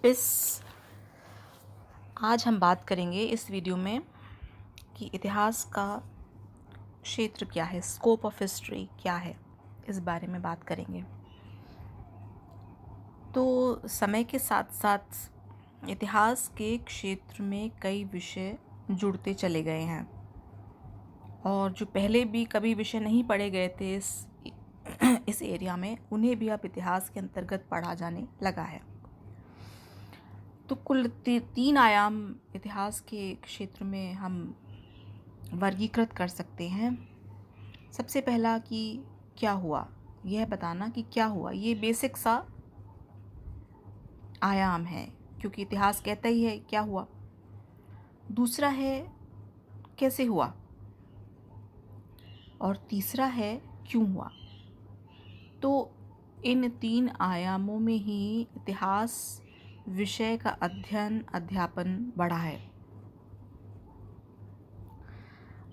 इस आज हम बात करेंगे इस वीडियो में कि इतिहास का क्षेत्र क्या है, स्कोप ऑफ हिस्ट्री क्या है, इस बारे में बात करेंगे। तो समय के साथ साथ इतिहास के क्षेत्र में कई विषय जुड़ते चले गए हैं और जो पहले भी कभी विषय नहीं पढ़े गए थे इस एरिया में, उन्हें भी अब इतिहास के अंतर्गत पढ़ा जाने लगा है। तो कुल तीन आयाम इतिहास के क्षेत्र में हम वर्गीकृत कर सकते हैं। सबसे पहला कि क्या हुआ, यह बताना कि क्या हुआ, ये बेसिक सा आयाम है क्योंकि इतिहास कहता ही है क्या हुआ। दूसरा है कैसे हुआ और तीसरा है क्यों हुआ। तो इन तीन आयामों में ही इतिहास विषय का अध्यापन बढ़ा है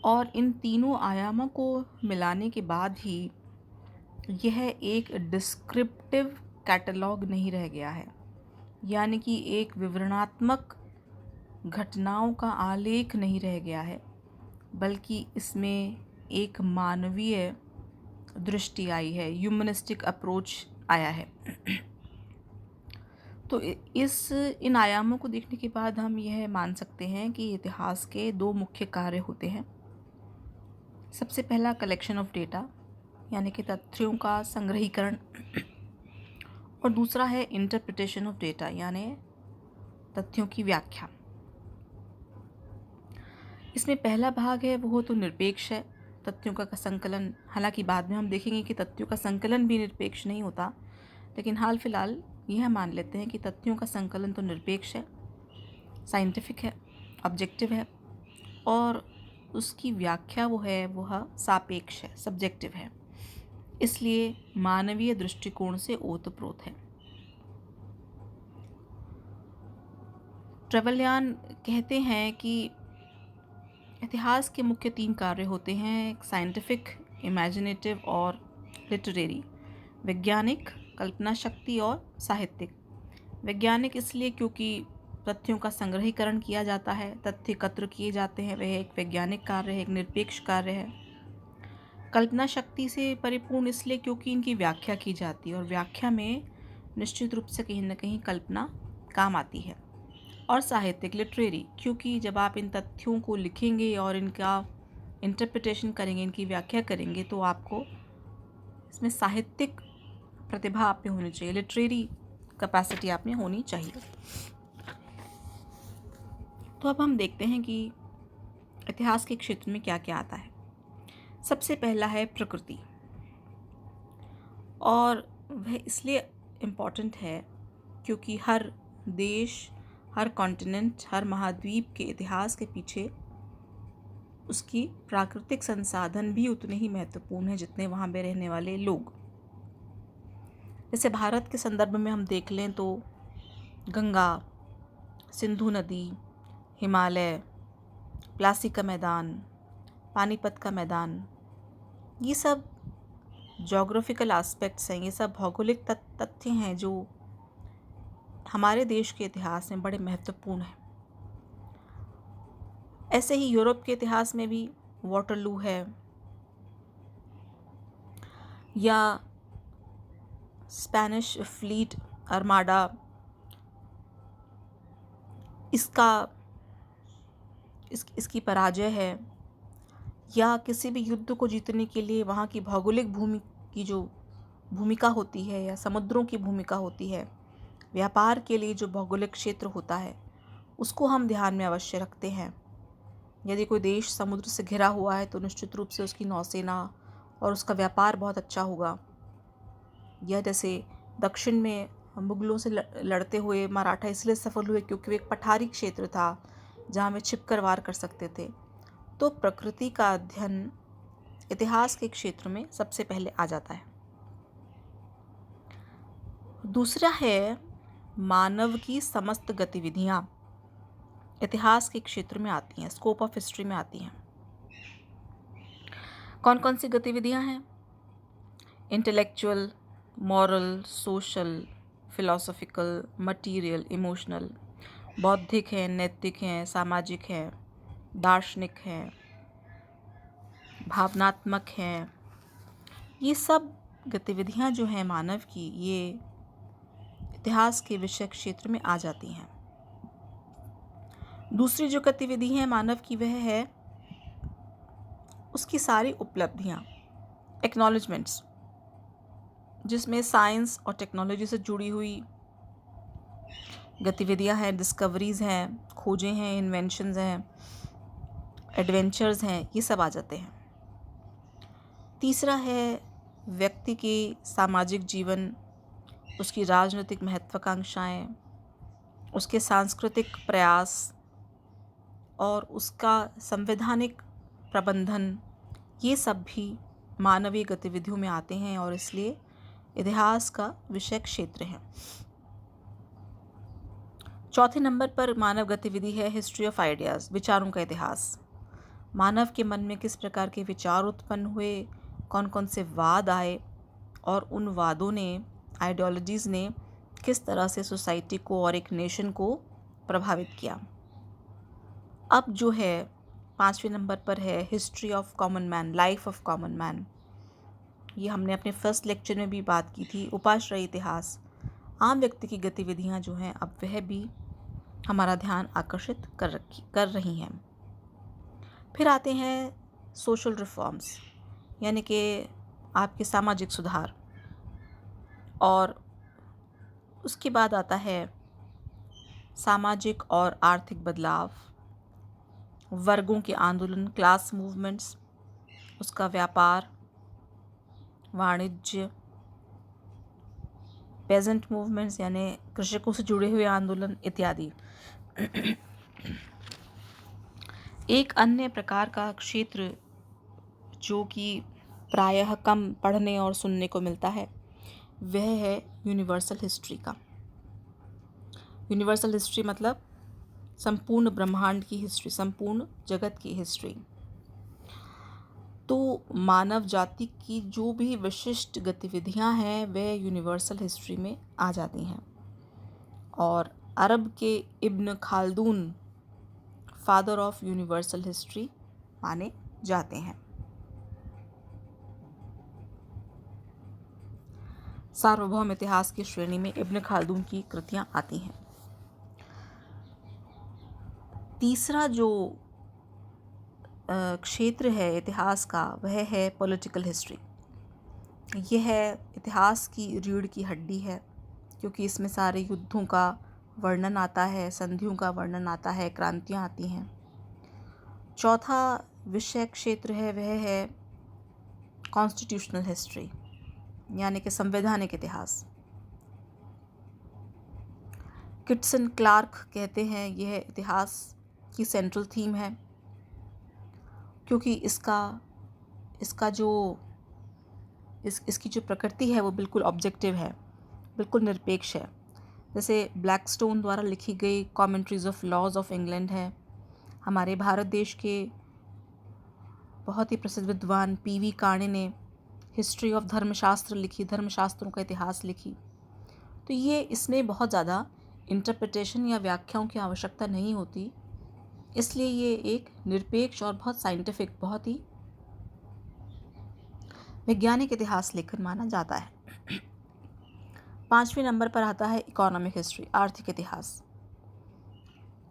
और इन तीनों आयामों को मिलाने के बाद ही यह एक डिस्क्रिप्टिव कैटलॉग नहीं रह गया है, यानी कि एक विवरणात्मक घटनाओं का आलेख नहीं रह गया है, बल्कि इसमें एक मानवीय दृष्टि आई है, ह्यूमनिस्टिक अप्रोच आया है। तो इन आयामों को देखने के बाद हम यह मान सकते हैं कि इतिहास के दो मुख्य कार्य होते हैं। सबसे पहला कलेक्शन ऑफ डेटा, यानी कि तथ्यों का संग्रहीकरण, और दूसरा है इंटरप्रिटेशन ऑफ डेटा, यानी तथ्यों की व्याख्या। इसमें पहला भाग है वो तो निरपेक्ष है, तथ्यों का संकलन। हालांकि बाद में हम देखेंगे कि तथ्यों का संकलन भी निरपेक्ष नहीं होता, लेकिन हाल फिलहाल यह मान लेते हैं कि तथ्यों का संकलन तो निरपेक्ष है, साइंटिफिक है, ऑब्जेक्टिव है, और उसकी व्याख्या वह सापेक्ष है, सब्जेक्टिव है, इसलिए मानवीय दृष्टिकोण से ओतप्रोत है। ट्रेवलियन कहते हैं कि इतिहास के मुख्य तीन कार्य होते हैं, साइंटिफिक, इमेजिनेटिव और लिटरेरी। वैज्ञानिक, कल्पना शक्ति, और साहित्यिक। वैज्ञानिक इसलिए क्योंकि तथ्यों का संग्रहीकरण किया जाता है, तथ्य एकत्र किए जाते हैं, वह एक वैज्ञानिक कार्य है, एक निरपेक्ष कार्य है। कल्पना शक्ति से परिपूर्ण इसलिए क्योंकि इनकी व्याख्या की जाती है और व्याख्या में निश्चित रूप से कहीं ना कहीं कल्पना काम आती है। और साहित्यिक, लिटरेरी, क्योंकि जब आप इन तथ्यों को लिखेंगे और इनका इंटरप्रिटेशन करेंगे, इनकी व्याख्या करेंगे, तो आपको इसमें साहित्यिक प्रतिभा आप में होनी चाहिए, लिटरेरी कैपेसिटी आप में होनी चाहिए। तो अब हम देखते हैं कि इतिहास के क्षेत्र में क्या क्या आता है। सबसे पहला है प्रकृति, और वह इसलिए इम्पॉर्टेंट है क्योंकि हर देश, हर कॉन्टिनेंट, हर महाद्वीप के इतिहास के पीछे उसकी प्राकृतिक संसाधन भी उतने ही महत्वपूर्ण हैं जितने वहाँ पे रहने वाले लोग। जैसे भारत के संदर्भ में हम देख लें तो गंगा, सिंधु नदी, हिमालय, प्लासी का मैदान, पानीपत का मैदान, ये सब जोग्राफिकल एस्पेक्ट्स हैं, ये सब भौगोलिक तथ्य हैं जो हमारे देश के इतिहास में बड़े महत्वपूर्ण हैं। ऐसे ही यूरोप के इतिहास में भी वाटरलू है, या स्पेनिश फ्लीट आर्माडा, इसकी पराजय है, या किसी भी युद्ध को जीतने के लिए वहाँ की भौगोलिक भूमि की जो भूमिका होती है, या समुद्रों की भूमिका होती है, व्यापार के लिए जो भौगोलिक क्षेत्र होता है, उसको हम ध्यान में अवश्य रखते हैं। यदि कोई देश समुद्र से घिरा हुआ है तो निश्चित रूप से उसकी नौसेना और उसका व्यापार बहुत अच्छा होगा। या जैसे दक्षिण में मुगलों से लड़ते हुए मराठा इसलिए सफल हुए क्योंकि वो एक पठारी क्षेत्र था जहाँ वे छिपकर वार कर सकते थे। तो प्रकृति का अध्ययन इतिहास के क्षेत्र में सबसे पहले आ जाता है। दूसरा है मानव की समस्त गतिविधियाँ इतिहास के क्षेत्र में आती हैं, स्कोप ऑफ हिस्ट्री में आती हैं। कौन कौन सी गतिविधियाँ हैं? Intellectual, moral, social, philosophical, material, emotional, बौद्धिक हैं, नैतिक हैं, सामाजिक हैं, दार्शनिक हैं, भावनात्मक हैं। ये सब गतिविधियाँ जो हैं मानव की, ये इतिहास के विषय क्षेत्र में आ जाती हैं। दूसरी जो गतिविधि है मानव की, वह है उसकी सारी उपलब्धियाँ, एक्नॉलेजमेंट्स, जिसमें साइंस और टेक्नोलॉजी से जुड़ी हुई गतिविधियाँ हैं, डिस्कवरीज़ हैं, खोजें हैं, इन्वेंशंस हैं, एडवेंचर्स हैं, ये सब आ जाते हैं। तीसरा है व्यक्ति के सामाजिक जीवन, उसकी राजनीतिक महत्वाकांक्षाएं, उसके सांस्कृतिक प्रयास और उसका संवैधानिक प्रबंधन, ये सब भी मानवीय गतिविधियों में आते हैं और इसलिए इतिहास का विषय क्षेत्र है। चौथे नंबर पर मानव गतिविधि है हिस्ट्री ऑफ आइडियाज़, विचारों का इतिहास। मानव के मन में किस प्रकार के विचार उत्पन्न हुए, कौन कौन से वाद आए और उन वादों ने, आइडियोलॉजीज़ ने किस तरह से सोसाइटी को और एक नेशन को प्रभावित किया। अब जो है 5वें नंबर पर है history of common man, life of common man. ये हमने अपने फर्स्ट लेक्चर में भी बात की थी। उपाश्रयी इतिहास, आम व्यक्ति की गतिविधियाँ जो हैं अब वह भी हमारा ध्यान आकर्षित कर रही हैं। फिर आते हैं सोशल रिफॉर्म्स, यानी कि आपके सामाजिक सुधार, और उसके बाद आता है सामाजिक और आर्थिक बदलाव, वर्गों के आंदोलन, क्लास मूवमेंट्स, उसका व्यापार, वाणिज्य, पेजेंट मूवमेंट्स यानी कृषकों से जुड़े हुए आंदोलन इत्यादि। एक अन्य प्रकार का क्षेत्र जो कि प्रायः कम पढ़ने और सुनने को मिलता है, वह है यूनिवर्सल हिस्ट्री का। यूनिवर्सल हिस्ट्री मतलब संपूर्ण ब्रह्मांड की हिस्ट्री, संपूर्ण जगत की हिस्ट्री। तो मानव जाति की जो भी विशिष्ट गतिविधियां हैं वह यूनिवर्सल हिस्ट्री में आ जाती हैं और अरब के इब्न खालदून फादर ऑफ यूनिवर्सल हिस्ट्री माने जाते हैं। सार्वभौम इतिहास की श्रेणी में इब्न खालदून की कृतियां आती हैं। तीसरा जो क्षेत्र है इतिहास का, वह है पॉलिटिकल हिस्ट्री। यह है इतिहास की रीढ़ की हड्डी है, क्योंकि इसमें सारे युद्धों का वर्णन आता है, संधियों का वर्णन आता है, क्रांतियाँ आती हैं। चौथा विषय क्षेत्र है वह है कॉन्स्टिट्यूशनल हिस्ट्री, यानी कि संवैधानिक इतिहास। किटसन क्लार्क कहते हैं यह इतिहास की सेंट्रल थीम है, क्योंकि इसकी जो प्रकृति है वो बिल्कुल ऑब्जेक्टिव है, बिल्कुल निरपेक्ष है। जैसे ब्लैकस्टोन द्वारा लिखी गई commentaries of laws of England है, हमारे भारत देश के बहुत ही प्रसिद्ध विद्वान पीवी काणे ने हिस्ट्री ऑफ धर्मशास्त्र लिखी, धर्मशास्त्रों का इतिहास लिखी। तो ये इसमें बहुत ज़्यादा इंटरप्रिटेशन या व्याख्याओं की आवश्यकता नहीं होती, इसलिए ये एक निरपेक्ष और बहुत साइंटिफिक, बहुत ही वैज्ञानिक इतिहास लेखन माना जाता है। 5वें नंबर पर आता है इकोनॉमिक हिस्ट्री, आर्थिक इतिहास।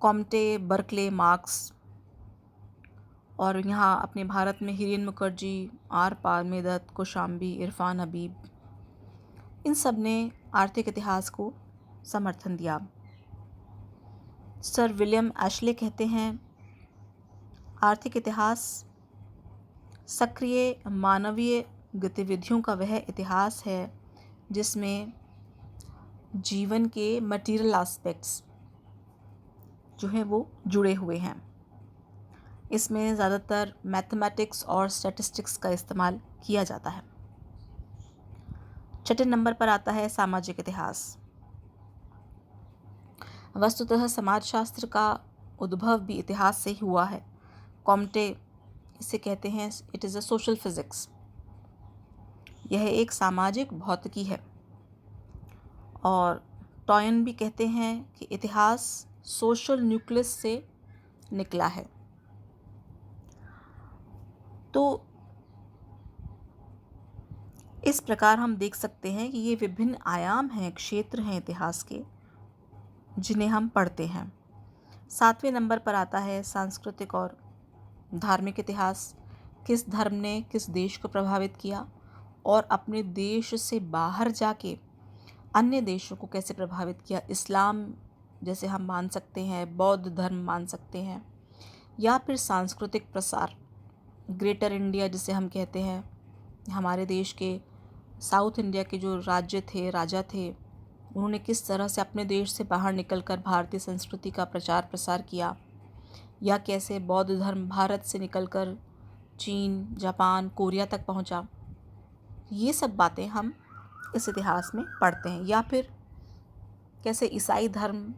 कॉम्टे, बर्कले, मार्क्स और यहाँ अपने भारत में हिरेन मुखर्जी, आर पारमेदत, कोशाम्बी, इरफान हबीब, इन सब ने आर्थिक इतिहास को समर्थन दिया। सर विलियम एशले कहते हैं आर्थिक इतिहास सक्रिय मानवीय गतिविधियों का वह इतिहास है जिसमें जीवन के मटीरियल एस्पेक्ट्स जो हैं वो जुड़े हुए हैं। इसमें ज़्यादातर मैथमेटिक्स और स्टैटिस्टिक्स का इस्तेमाल किया जाता है। 6 नंबर पर आता है सामाजिक इतिहास। वस्तुतः समाजशास्त्र का उद्भव भी इतिहास से ही हुआ है। कॉम्टे इसे कहते हैं it is a social physics. यह एक सामाजिक भौतिकी है और टॉलन भी कहते हैं कि इतिहास सोशल न्यूक्लियस से निकला है। तो इस प्रकार हम देख सकते हैं कि ये विभिन्न आयाम हैं, क्षेत्र हैं इतिहास के, जिन्हें हम पढ़ते हैं। 7वें नंबर पर आता है सांस्कृतिक और धार्मिक इतिहास। किस धर्म ने किस देश को प्रभावित किया और अपने देश से बाहर जाके अन्य देशों को कैसे प्रभावित किया। इस्लाम जैसे हम मान सकते हैं, बौद्ध धर्म मान सकते हैं, या फिर सांस्कृतिक प्रसार, ग्रेटर इंडिया जिसे हम कहते हैं, हमारे देश के साउथ इंडिया के जो राज्य थे, राजा थे, उन्होंने किस तरह से अपने देश से बाहर निकलकर भारतीय संस्कृति का प्रचार प्रसार किया, या कैसे बौद्ध धर्म भारत से निकलकर चीन, जापान, कोरिया तक पहुंचा। ये सब बातें हम इस इतिहास में पढ़ते हैं। या फिर कैसे ईसाई धर्म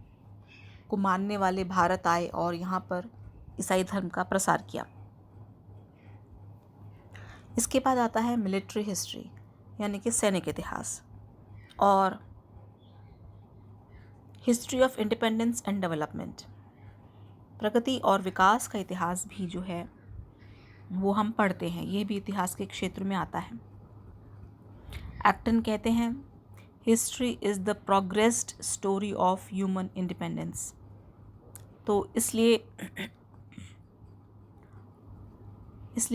को मानने वाले भारत आए और यहाँ पर ईसाई धर्म का प्रसार किया। इसके बाद आता है मिलिट्री हिस्ट्री, यानी कि सैनिक इतिहास, और history of independence and development, प्रगति और विकास का इतिहास भी जो है वो हम पढ़ते हैं। ये भी इतिहास के क्षेत्र में आता है। एक्टन कहते हैं history is the progressed story of human independence. तो इसलिए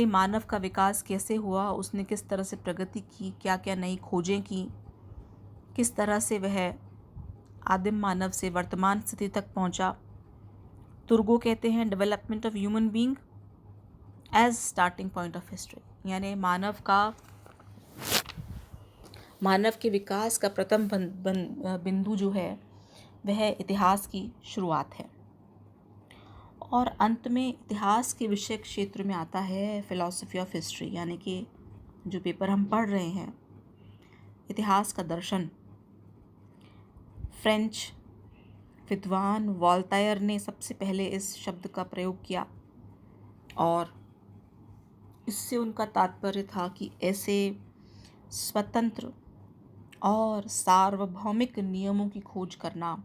मानव का विकास कैसे हुआ, उसने किस तरह से प्रगति की, क्या क्या नई खोजें की, किस तरह से वह आदिम मानव से वर्तमान स्थिति तक पहुंचा। तुर्गो कहते हैं development of human being as starting point of history, यानी मानव के विकास का प्रथम बिंदु जो है वह इतिहास की शुरुआत है। और अंत में इतिहास के विषय क्षेत्र में आता है फिलॉसफी ऑफ हिस्ट्री, यानी कि जो पेपर हम पढ़ रहे हैं, इतिहास का दर्शन। फ्रेंच विद्वान वॉल्टायर ने सबसे पहले इस शब्द का प्रयोग किया, और इससे उनका तात्पर्य था कि ऐसे स्वतंत्र और सार्वभौमिक नियमों की खोज करना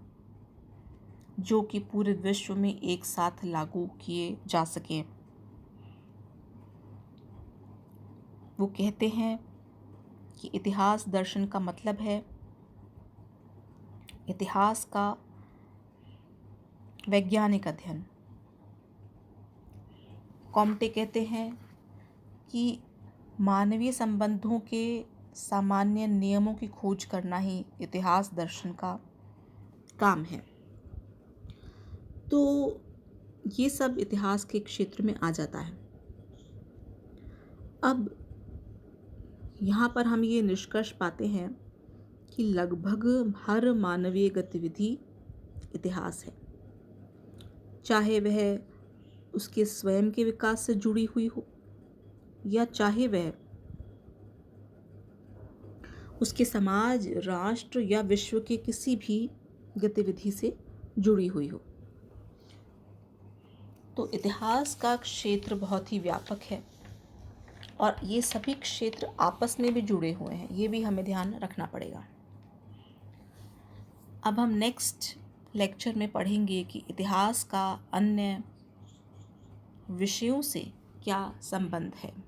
जो कि पूरे विश्व में एक साथ लागू किए जा सकें। वो कहते हैं कि इतिहास दर्शन का मतलब है इतिहास का वैज्ञानिक अध्ययन। कॉम्टे कहते हैं कि मानवीय संबंधों के सामान्य नियमों की खोज करना ही इतिहास दर्शन का काम है। तो ये सब इतिहास के क्षेत्र में आ जाता है। अब यहाँ पर हम ये निष्कर्ष पाते हैं कि लगभग हर मानवीय गतिविधि इतिहास है, चाहे वह उसके स्वयं के विकास से जुड़ी हुई हो या चाहे वह उसके समाज, राष्ट्र या विश्व के किसी भी गतिविधि से जुड़ी हुई हो। तो इतिहास का क्षेत्र बहुत ही व्यापक है और ये सभी क्षेत्र आपस में भी जुड़े हुए हैं, ये भी हमें ध्यान रखना पड़ेगा। अब हम नेक्स्ट लेक्चर में पढ़ेंगे कि इतिहास का अन्य विषयों से क्या संबंध है।